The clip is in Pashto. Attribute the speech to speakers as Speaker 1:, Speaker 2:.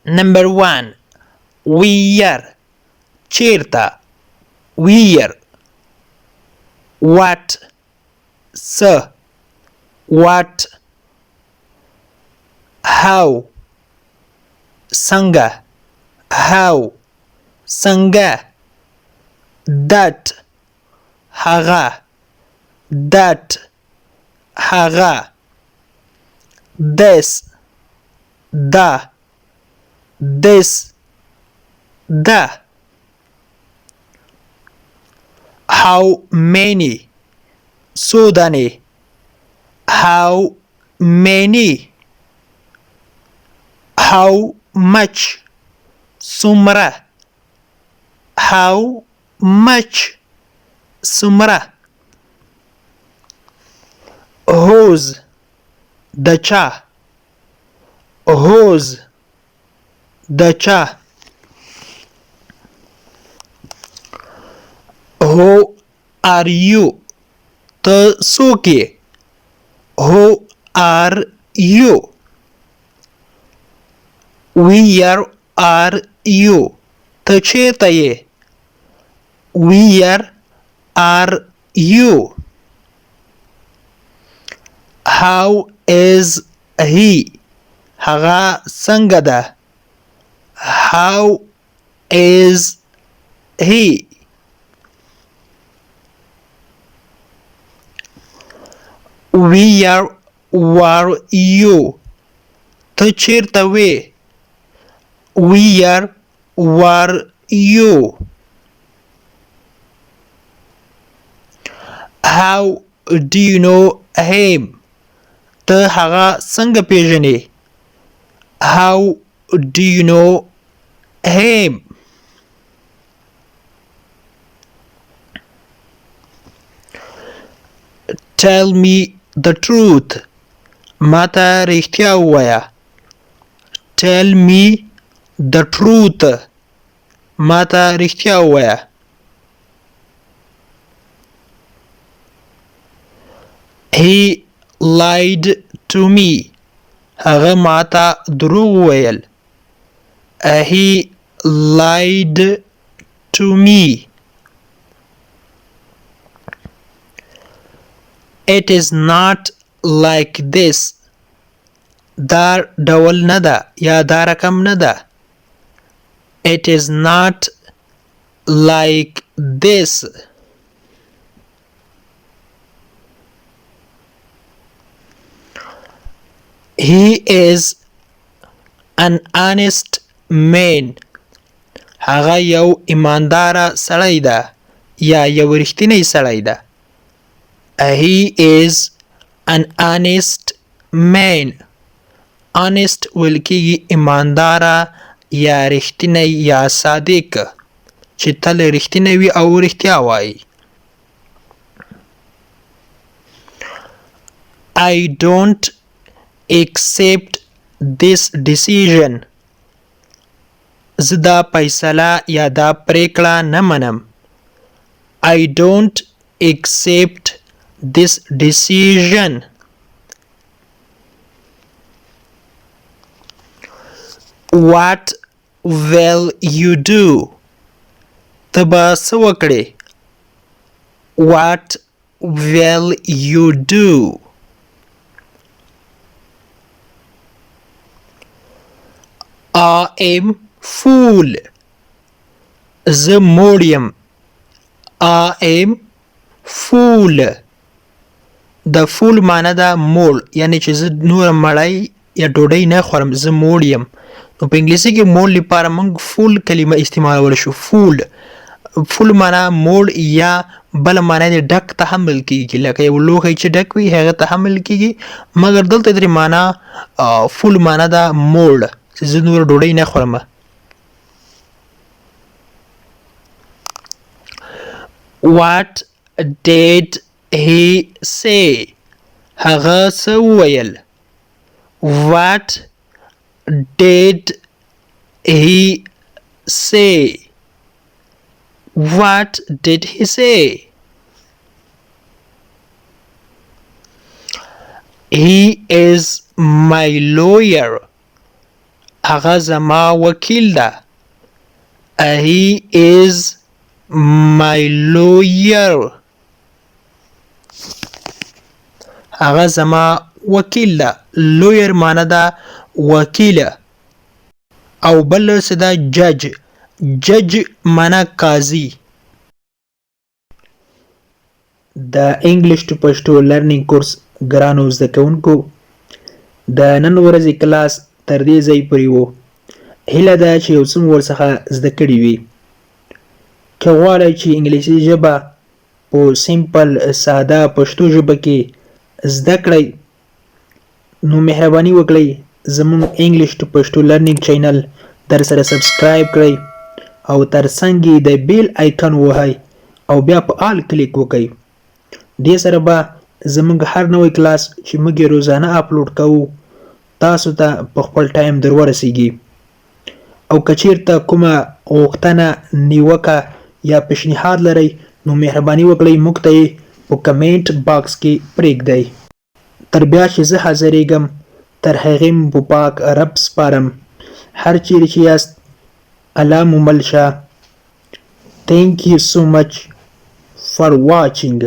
Speaker 1: Number 1. Where. Chirta. Where. What. Sir. What. How. Sanga. How. Sanga. That. Haga. That. Haga. This. Da. This. Da. How many. Sudani. How many. How much. Sumra. How much. Sumra. Whose. Dacha. Whose. Dacha. Who are you? The suki. Who are you? Where are you? The chetaye. Where are you? How is he? Haga sangada. How is he? Where were you? The chirtawe. Where were you? How do you know him? The haga sanga pejane. How do you know him? Tell me the truth. Mata richtya waya. Tell me the truth. Mata richtya waya. He lied to me. Haga mata dروغ ویل. He lied to me. It is not like this. دا ډول نه ده یا دا رقم نه ده. It is not like this. He is an honest man. هغه یو ایمانداره سړی ده یا یو رښتینی سړی ده. He is an honest man. Honest ویل کېږي ایمانداره یا رښتینی یا صادق چې تل رښتینی وي او رښتیا وایي. I don't accept this decision. زه دا فیصله یا دا پریکړه نه منم. I don't accept this decision. What will you do? ته به څه وکړې؟ What will you do? I am full. زه موړ یم. I am full. د فول معنی ده موړ، یعنی چې زه نوره مړۍ یا ډوډۍ نه خورم، زه موړ یم. نو په انګلیسي کې موړ لپاره موږ فول کلمه استعمالولی شو. فول فول معنی موړ یا بله معنی د ډک ته هم ویل کېږي، لکه یو لوښی چې ډک وي هغه ته هم ویل کېږي، مګر دلته ترې معنی فول معنی ده موړ چې زه نوره ډوډۍ نه خورم. What did he say? هغه څه وویل؟ What did he say? What did he say? He is my lawyer. هغه زما وکیل ده. He is my lawyer. هغه زما وکیل ده. lawyer معنی ده وکیل. او بل څه ده جج. جج معنی قاضي. د انګلیش ټو پښتو لرنینګ کورس ګرانو زده کوونکو د نن ورځې کلاس تر دې ځای پورې و. هیله ده چې یو څه مو ورڅخه زده کړي وي. که غواړئ چې انګلیسي ژبه په سیمپل ساده پښتو ژبه کې زده کړئ نو مهرباني وکړئ زموږ انګلیش ټو پښتو لرنینګ چینل در سره سبسکرایب کړئ او تر څنګ یې د بیل آیکن ووهئ او بیا په آل کلیک وکړئ. دې سره به زموږ هر نوی کلاس چې موږ یې روزانه اپلوډ کوو تاسو ته په خپل ټایم در ورسیږي. او که چیرته کومه غوښتنه نیوکه یا پیشنهاد لرئ نو مهرباني وکړئ موږ ته یې په کمنټ باکس کې پرېږدئ. تر بیا چې زه حاضرېږم تر هغې مو په پاک رب سپارم. هر چیرې چې یاست الله مو مل شه. Thank you so much for watching.